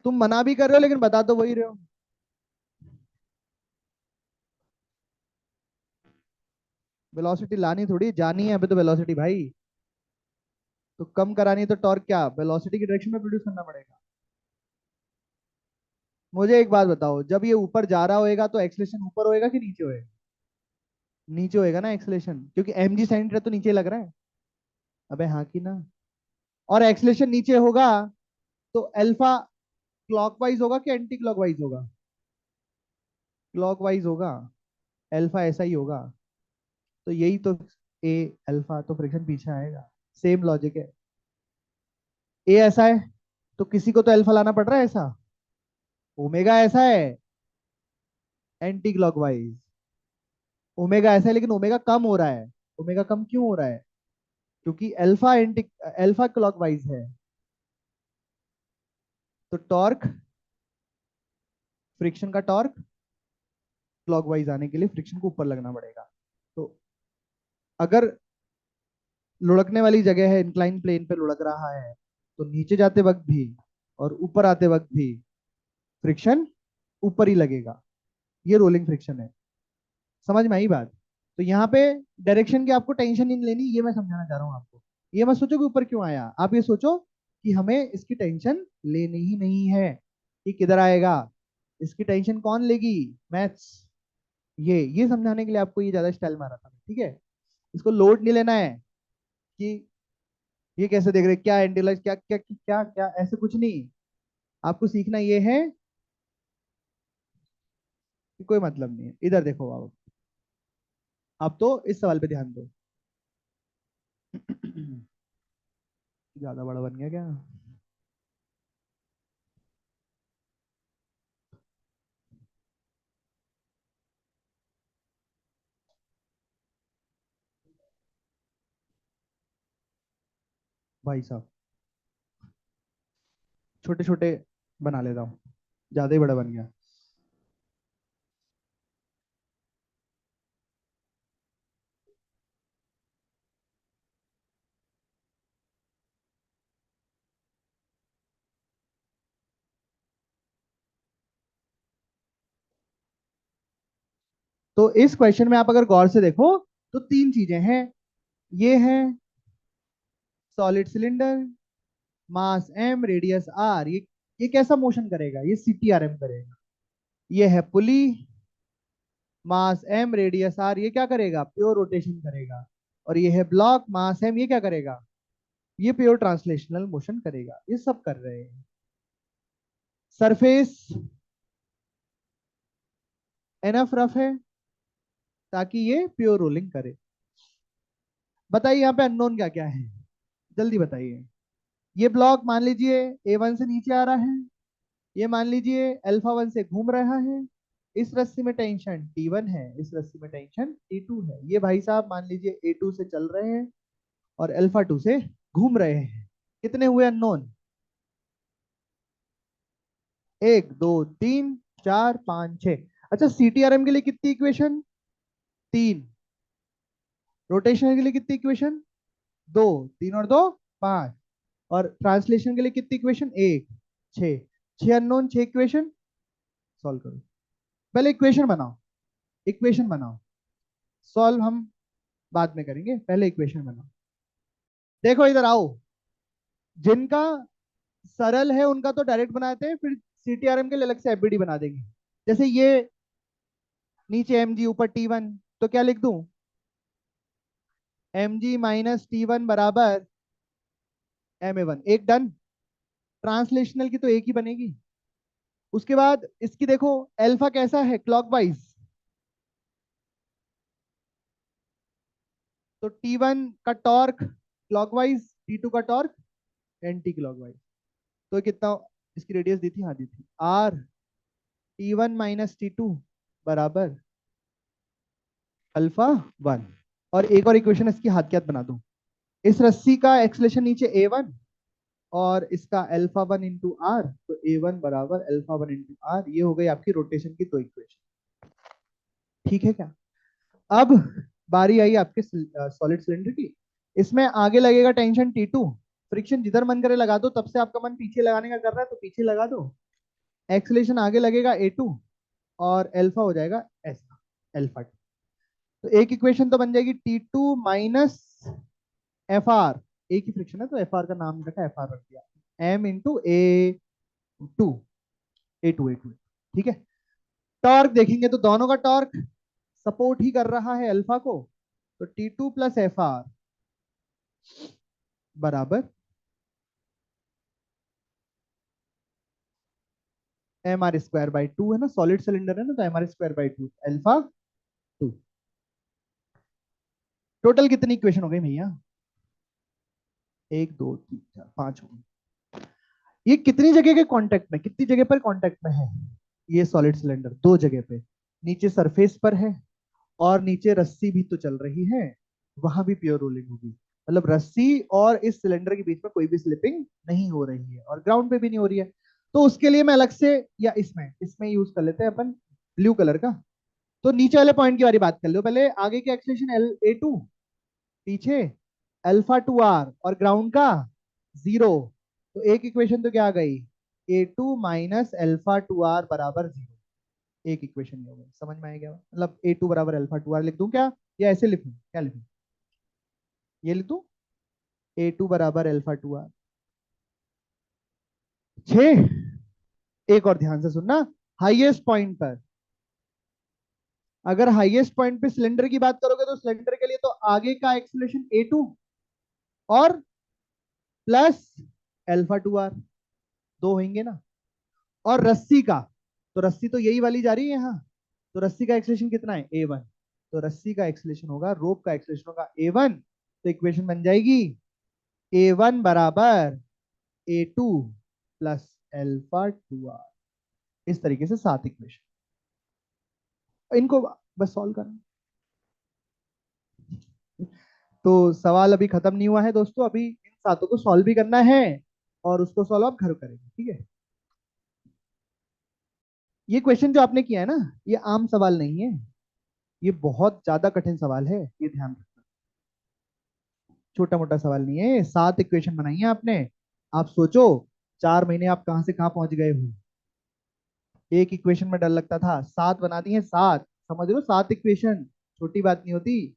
तुम मना भी कर रहे हो लेकिन बता तो वही रहे हो। वेलोसिटी लानी थोड़ी जानी है अभी तो वेलोसिटी भाई। तो कम करानी है तो टॉर्क क्या वेलोसिटी की डायरेक्शन में प्रोड्यूस करना पड़ेगा। मुझे एक बात बताओ, जब ये ऊपर जा रहा होएगा तो एक्सलेशन ऊपर होएगा कि नीचे होएगा? नीचे होएगा ना एक्सलेशन, क्योंकि एमजी साइन थीटा तो नीचे लग रहा है। अबे हाँ कि ना। और एक्सलेशन नीचे होगा तो अल्फा क्लॉकवाइज होगा कि एंटी क्लॉकवाइज होगा? क्लॉकवाइज होगा, अल्फा ऐसा ही होगा। तो यही तो, ए अल्फा तो फ्रिक्शन पीछे आएगा। सेम लॉजिक है। ए ऐसा है तो किसी को तो अल्फा लाना पड़ रहा है ऐसा। ओमेगा ऐसा है एंटी क्लॉकवाइज, ओमेगा ऐसा है लेकिन ओमेगा कम हो रहा है। ओमेगा कम क्यों हो रहा है? क्योंकि अल्फा एंटी, अल्फा क्लॉकवाइज है। तो टॉर्क, फ्रिक्शन का टॉर्क क्लॉकवाइज आने के लिए फ्रिक्शन को ऊपर लगना पड़ेगा। तो अगर लुढ़कने वाली जगह है, इंक्लाइन प्लेन पे लुढ़क रहा है, तो नीचे जाते वक्त भी और ऊपर आते वक्त भी फ्रिक्शन ऊपर ही लगेगा। ये रोलिंग फ्रिक्शन है। समझ में आई बात? तो यहाँ पे डायरेक्शन की आपको टेंशन नहीं लेनी, ये मैं समझाना चाह रहा हूँ आपको। ये मत सोचो कि ऊपर क्यों आया, आप ये सोचो कि हमें इसकी टेंशन लेनी ही नहीं है कि किधर आएगा। इसकी टेंशन कौन लेगी? मैथ्स। ये समझाने के लिए आपको ये ज्यादा स्टाइल मारा था, ठीक है। इसको लोड नहीं लेना है कि ये कैसे देख रहे, क्या एंटीलाइज, क्या क्या क्या क्या, ऐसे कुछ नहीं। आपको सीखना ये है कि कोई मतलब नहीं है। इधर देखो आप, अब तो इस सवाल पे ध्यान दो। ज्यादा बड़ा बन गया क्या? भाई साहब, छोटे छोटे बना लेता हूँ, ज्यादा ही बड़ा बन गया। तो इस क्वेश्चन में आप अगर गौर से देखो तो तीन चीजें हैं। ये है solid cylinder, mass M, radius R. ये कैसा मोशन करेगा? ये सीटीआरएम करेगा। ये है pulley, mass M, radius R, ये क्या करेगा? प्योर रोटेशन करेगा। और ये है ब्लॉक, मास एम, ये क्या करेगा? ये प्योर ट्रांसलेशनल मोशन करेगा। ये सब कर रहे हैं। सरफेस एनफ रफ है ताकि ये प्योर रोलिंग करे। बताइए यहाँ पे अननोन क्या क्या है, जल्दी बताइए। ये ब्लॉक मान लीजिए A1 से नीचे आ रहा है, ये मान लीजिए अल्फा 1 से घूम रहा है। इस रस्सी में टेंशन T1 है, इस रस्सी में टेंशन T2 है। ये भाई साहब मान लीजिए A2 से चल रहे हैं और अल्फा 2 से घूम रहे हैं। कितने हुए अननोन? एक, दो, तीन, चार, पांच, छह। अच्छा, सीटीआरएम के लिए कितनी इक्वेशन? तीन। रोटेशन के लिए कितनी इक्वेशन? दो। तीन और दो, पांच। और ट्रांसलेशन के लिए कितनी इक्वेशन? एक। छह, छह अननोन, छह इक्वेशन, सॉल्व करो। पहले इक्वेशन बनाओ, इक्वेशन बनाओ, सॉल्व हम बाद में करेंगे, पहले इक्वेशन बनाओ। देखो इधर आओ, जिनका सरल है उनका तो डायरेक्ट बनाते हैं, फिर सीटीआरएम के लिए अलग से एफबीडी बना देंगे। जैसे ये नीचे एम जी ऊपर T1, तो क्या लिख दूं, एम जी माइनस T1 बराबर MA1, एक डन। ट्रांसलेशनल की तो एक ही बनेगी। उसके बाद इसकी देखो, अल्फा कैसा है क्लॉकवाइज, तो T1 का टॉर्क क्लॉकवाइज, T2 का टॉर्क एंटी क्लॉकवाइज। तो कितना, इसकी रेडियस दी थी, हाँ दी थी, आर T1 माइनस T2 बराबर अल्फा 1। और एक और इक्वेशन इसकी हाथ के हाथ बना दूं, इस रस्सी का एक्सलेशन नीचे A1 और इसका अल्फा 1 इंटू आर, तो A1 बराबर अल्फा 1 इंटू आर। ये हो गई आपकी रोटेशन की दो इक्वेशन। ठीक है क्या? अब बारी आई आपके सॉलिड सिलेंडर की। इसमें आगे लगेगा टेंशन T2, फ्रिक्शन जिधर मन करे लगा दो, तब से आपका मन पीछे लगाने का कर रहा है तो पीछे लगा दो। एक्सलेशन आगे लगेगा A2 और अल्फा हो जाएगा ऐसा, अल्फा 2। तो एक इक्वेशन तो बन जाएगी T2 माइनस FR, एक ही फ्रिक्शन है तो FR का नाम रखा, FR रख दिया, M इंटू A2, A2 ठीक है। टॉर्क देखेंगे तो दोनों का टॉर्क सपोर्ट ही कर रहा है अल्फा को, तो T2 प्लस FR बराबर MR² बाई 2 है ना, सॉलिड सिलेंडर है ना, तो MR²बाई 2 अल्फा 2। टोटल कितनी इक्वेशन हो गई भैया, एक दो तीन चार पांच हो गई। ये कितनी जगह के कांटेक्ट में, कितनी जगह पर कांटेक्ट में है, ये सॉलिड सिलेंडर दो जगह पे, नीचे सरफेस पर है और नीचे रस्सी भी तो चल रही है, वहां भी प्योर रोलिंग होगी। मतलब रस्सी और इस सिलेंडर के बीच में कोई भी स्लिपिंग नहीं हो रही है और ग्राउंड पे भी नहीं हो रही है। तो उसके लिए मैं अलग से, या इसमें इसमें यूज कर लेते हैं अपन ब्लू कलर का। तो नीचे वाले पॉइंट की बारी बात कर लो पहले, आगे की एक्सलेशन A2, पीछे अल्फा 2R और ग्राउंड का 0। तो एक इक्वेशन तो क्या आ गई, A2 माइनस अल्फा 2R बराबर 0। एक इक्वेशन हो गई, समझ में आएगा? मतलब A2 बराबर अल्फा 2R लिख दूं क्या, या ऐसे लिखूं, क्या लिखूं, ये लिख दूं, A2 बराबर अल्फा 2R। छह, एक और ध्यान से सुनना, हाईएस्ट पॉइंट पर, अगर हाईएस्ट पॉइंट पे सिलेंडर की बात करोगे तो सिलेंडर के लिए तो आगे का एक्सीलरेशन A2 और प्लस अल्फा 2R, दो होंगे ना। और रस्सी का, तो रस्सी तो यही वाली जा रही है यहाँ, तो रस्सी का एक्सीलरेशन कितना है A1, तो रस्सी का एक्सीलरेशन होगा, रोप का एक्सीलरेशन होगा A1। तो इक्वेशन बन जाएगी A1 बराबर A2 प्लस अल्फा 2R। इस तरीके से सात इक्वेशन, इनको बस सॉल्व करना। तो सवाल अभी खत्म नहीं हुआ है दोस्तों, अभी इन सातों को सॉल्व भी करना है और उसको सॉल्व आप घर करेंगे, ठीक है। ये क्वेश्चन जो आपने किया है ना, ये आम सवाल नहीं है, ये बहुत ज्यादा कठिन सवाल है, ये ध्यान रखना। छोटा मोटा सवाल नहीं है, सात इक्वेशन बनाई है आपने। आप सोचो 4 महीने आप कहां से कहां पहुंच गए हो। एक इक्वेशन में डर लगता था, सात बना दी है, सात, समझ लो सात इक्वेशन छोटी बात नहीं होती,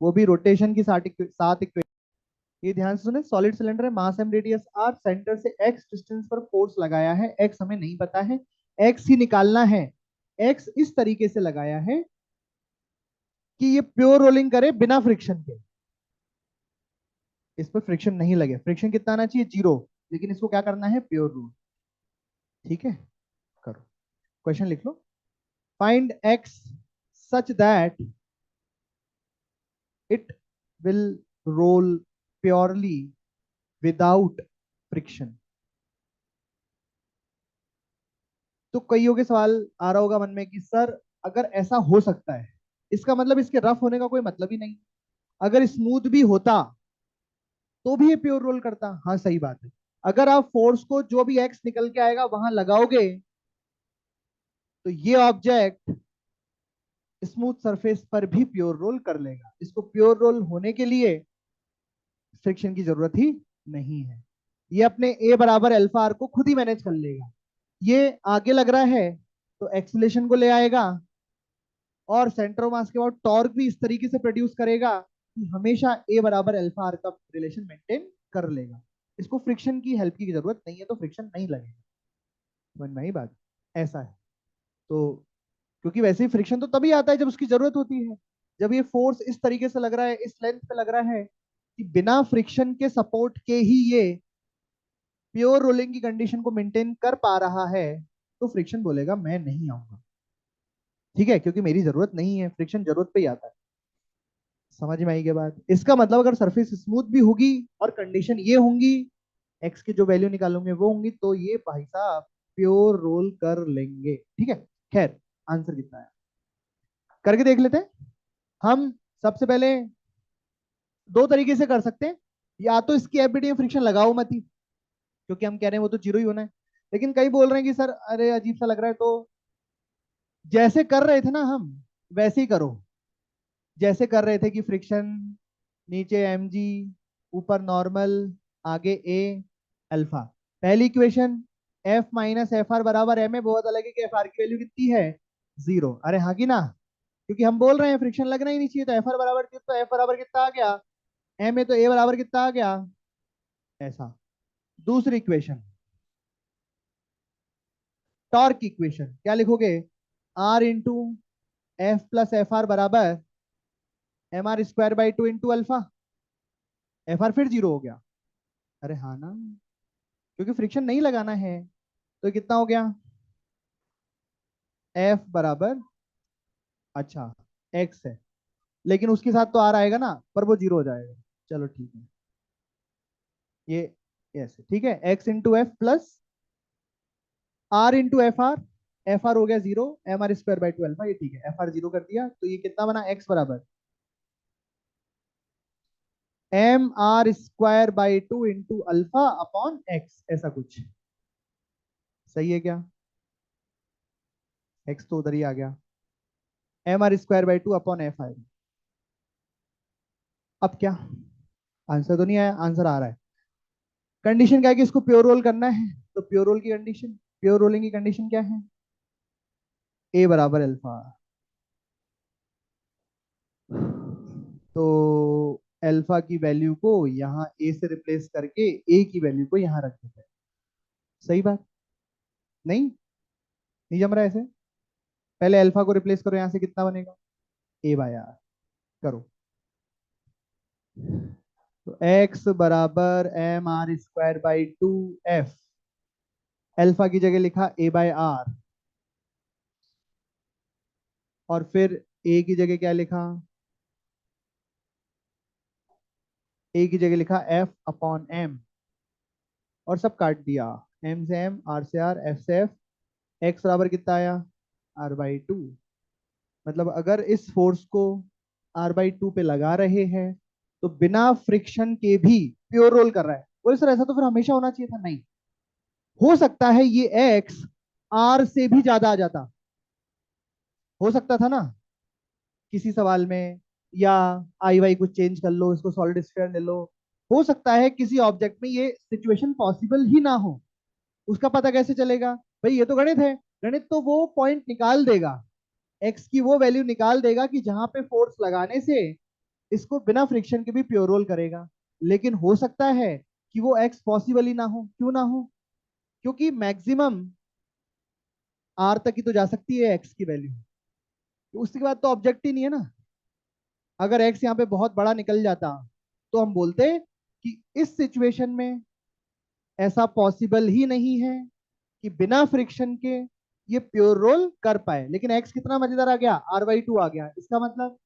वो भी रोटेशन की सात इक्वेशन। ये ध्यान से सुने, सॉलिड सिलेंडर है, मास एम रेडियस आर, सेंटर से एक्स डिस्टेंस पर फोर्स लगाया है, एक्स हमें नहीं पता है, एक्स ही निकालना है। एक्स इस तरीके से लगाया है कि ये प्योर रोलिंग करे बिना फ्रिक्शन के, इस पर फ्रिक्शन नहीं लगे, फ्रिक्शन कितना आना चाहिए, 0, लेकिन इसको क्या करना है, प्योर रोल। ठीक है, करो, क्वेश्चन लिख लो, find x such that it will roll purely without friction. तो कईयों के सवाल आ रहा होगा मन में कि सर अगर ऐसा हो सकता है, इसका मतलब इसके रफ होने का कोई मतलब ही नहीं, अगर स्मूथ भी होता तो भी ये प्योर रोल करता। हाँ सही बात है, अगर आप फोर्स को जो भी एक्स निकल के आएगा वहां लगाओगे तो ये ऑब्जेक्ट स्मूथ सरफेस पर भी प्योर रोल कर लेगा। इसको प्योर रोल होने के लिए फ्रिक्शन की जरूरत ही नहीं है। ये अपने ए बराबर अल्फा आर को खुद ही मैनेज कर लेगा। ये आगे लग रहा है तो एक्सीलरेशन को ले आएगा, और सेंटर ऑफ मास के बाद टॉर्क भी इस तरीके से प्रोड्यूस करेगा कि हमेशा ए बराबर अल्फा आर का रिलेशन मेंटेन कर लेगा। इसको फ्रिक्शन की हेल्प की जरूरत नहीं है, तो फ्रिक्शन नहीं लगेगा। समझ में आई बात? ऐसा है। तो क्योंकि वैसे ही फ्रिक्शन तो तभी आता है जब उसकी जरूरत होती है। जब ये फोर्स इस तरीके से लग रहा है, इस लेंथ पे लग रहा है कि बिना फ्रिक्शन के सपोर्ट के ही ये प्योर रोलिंग की कंडीशन को मेंटेन कर पा रहा है, तो फ्रिक्शन बोलेगा मैं नहीं आऊंगा। ठीक है, क्योंकि मेरी जरूरत नहीं है, फ्रिक्शन जरूरत पे ही आता है। समझ में आई के बाद? इसका मतलब अगर सरफेस स्मूथ भी होगी और कंडीशन ये होंगी, एक्स की जो वैल्यू निकालोगे वो होंगी, तो ये भाई साहब प्योर रोल कर लेंगे। ठीक है। खैर, आंसर कितना है करके देख लेते हैं हम। सबसे पहले दो तरीके से कर सकते हैं। या तो इसकी एफबीडी में फ्रिक्शन लगाओ मत ही, क्योंकि हम कह रहे हैं वो तो जीरो ही होना है। लेकिन कई बोल रहे हैं कि सर अरे अजीब सा लग रहा है, तो जैसे कर रहे थे ना हम, वैसे ही करो। जैसे कर रहे थे कि फ्रिक्शन नीचे एम जी, ऊपर नॉर्मल, आगे ए अल्फा। पहली equation F minus F R बराबर एम है, बहुत अलग है कि एफ आर की वैल्यू कितनी है, जीरो। अरे हाँ कि ना, क्योंकि हम बोल रहे हैं फ्रिक्शन लगना ही नहीं चाहिए, तो एफ आर बराबर तो एफ बराबर कितना आ गया एम है, तो ए बराबर कितना आ गया, ऐसा। दूसरी इक्वेशन टॉर्क इक्वेशन क्या लिखोगे, R into F plus F R बराबर M R square by two into alpha. F R फिर जीरो हो गया। अरे हाँ ना, क्योंकि फ्रिक्शन नहीं लगाना है। तो कितना हो गया, एफ बराबर, अच्छा एक्स है, लेकिन उसके साथ तो आर आएगा ना, पर वो जीरो हो जाएगा। चलो ठीक है, ये ऐसे ठीक है, X into F plus R into F R हो गया zero, M R square by two alpha, ये ठीक है। एफ आर जीरो कर दिया, तो ये कितना बना, एक्स बराबर M R square by two into alpha upon X, ऐसा कुछ। सही है क्या? एक्स तो उधर ही आ गया, M R square by two upon F आएगा। अब क्या, आंसर तो नहीं आया, आंसर आ रहा है। कंडीशन क्या है कि इसको प्योर रोल करना है, तो प्योर रोल की कंडीशन, प्योर रोलिंग की कंडीशन क्या है, ए बराबर अल्फा। तो अल्फा की वैल्यू को यहाँ ए से रिप्लेस करके ए की वैल्यू को यहाँ रख देते हैं। सही बात? नहीं, नहीं जम रहा है ऐसे। पहले अल्फा को रिप्लेस करो, यहाँ से कितना बनेगा, ए बाय आर। करो। तो एक्स बराबर M R square by two F, alpha की जगह लिखा ए बाय आर, और फिर ए की जगह क्या लिखा, ए की जगह लिखा एफ अपॉन एम, और सब काट दिया, एम से एम, आर से आर, एफ से एफ। एक्स बराबर कितना आया, आर बाई टू। मतलब अगर इस फोर्स को आर बाई टू पे लगा रहे हैं, तो बिना फ्रिक्शन के भी प्योर रोल कर रहा है। बोले सर ऐसा तो फिर हमेशा होना चाहिए था। नहीं, हो सकता है ये एक्स आर से भी ज्यादा आ जाता, हो सकता था ना किसी सवाल में, या आई वाई कुछ चेंज कर लो, इसको सॉलिड स्फीयर ले लो। हो सकता है किसी ऑब्जेक्ट में ये सिचुएशन पॉसिबल ही ना हो। उसका पता कैसे चलेगा भाई, ये तो गणित है। गणित तो वो पॉइंट निकाल देगा, एक्स की वो वैल्यू निकाल देगा कि जहां पे फोर्स लगाने से इसको बिना फ्रिक्शन के भी प्योर रोल करेगा। लेकिन हो सकता है कि वो एक्स पॉसिबल ही ना हो। क्यों ना हो? क्योंकि मैक्सिमम आर तक ही तो जा सकती है एक्स की वैल्यू, उसके बाद तो ऑब्जेक्ट ही नहीं है ना। अगर एक्स यहाँ पे बहुत बड़ा निकल जाता, तो हम बोलते कि इस सिचुएशन में ऐसा पॉसिबल ही नहीं है कि बिना फ्रिक्शन के ये प्योर रोल कर पाए। लेकिन एक्स कितना मजेदार आ गया, आर बाई टू आ गया। इसका मतलब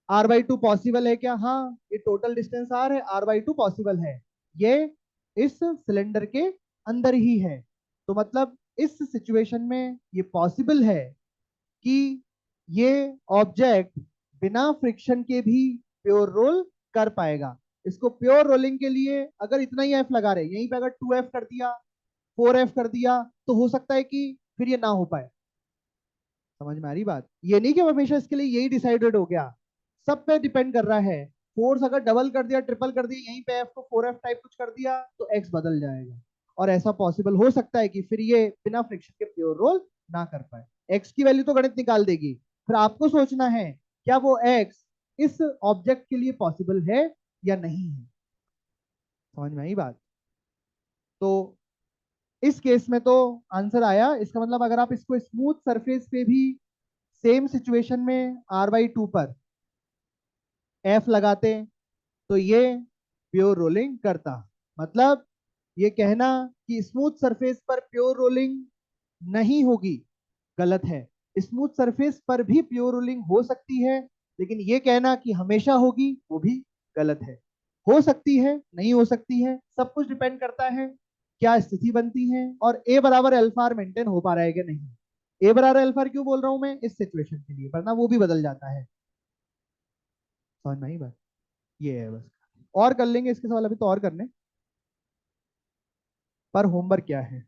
आर बाई टू पॉसिबल है क्या? हाँ, ये टोटल डिस्टेंस आर है, आर बाई टू पॉसिबल है। ये इस सिलेंडर के अंदर ही है। तो मतलब इस सिचुएशन में ये पॉसिबल है कि ये ऑब्जेक्ट बिना फ्रिक्शन के भी प्योर रोल कर पाएगा। इसको प्योर रोलिंग के लिए अगर इतना ही एफ लगा रहे, यहीं पे अगर टू एफ कर दिया, फोर एफ कर दिया, तो हो सकता है कि फिर ये ना हो पाए। समझ में आ रही बात? ये नहीं कि हमेशा इसके लिए यही डिसाइडेड हो गया, सब पे डिपेंड कर रहा है फोर्स अगर डबल कर दिया, ट्रिपल कर दिया, यहीं पे एफ को 4F टाइप कुछ कर दिया, तो एक्स बदल जाएगा। और ऐसा पॉसिबल हो सकता है कि फिर ये बिना फ्रिक्शन के प्योर रोल ना कर पाए। एक्स की वैल्यू तो गणित निकाल देगी, फिर आपको सोचना है क्या वो एक्स इस ऑब्जेक्ट के लिए पॉसिबल है या नहीं है। समझ में आई बात? तो इस केस में तो आंसर आया। इसका मतलब अगर आप इसको स्मूथ सरफेस पे भी सेम सिचुएशन में R/2 पर एफ लगाते तो ये प्योर रोलिंग करता। मतलब ये कहना कि स्मूथ सरफेस पर प्योर रोलिंग नहीं होगी गलत है। स्मूथ सरफेस पर भी प्योर रोलिंग हो सकती है, लेकिन ये कहना कि हमेशा होगी वो भी गलत है। हो सकती है, नहीं हो सकती है, सब कुछ डिपेंड करता है क्या स्थिति बनती है और ए बराबर अल्फा मेंटेन हो पा रहा है कि नहीं। ए बराबर अल्फा क्यों बोल रहा हूं मैं? इस सिचुएशन के लिए, वरना वो भी बदल जाता है। समझ नहीं बस, ये है बस। और कर लेंगे इसके सवाल, अभी तो और करने। पर होमवर्क क्या है?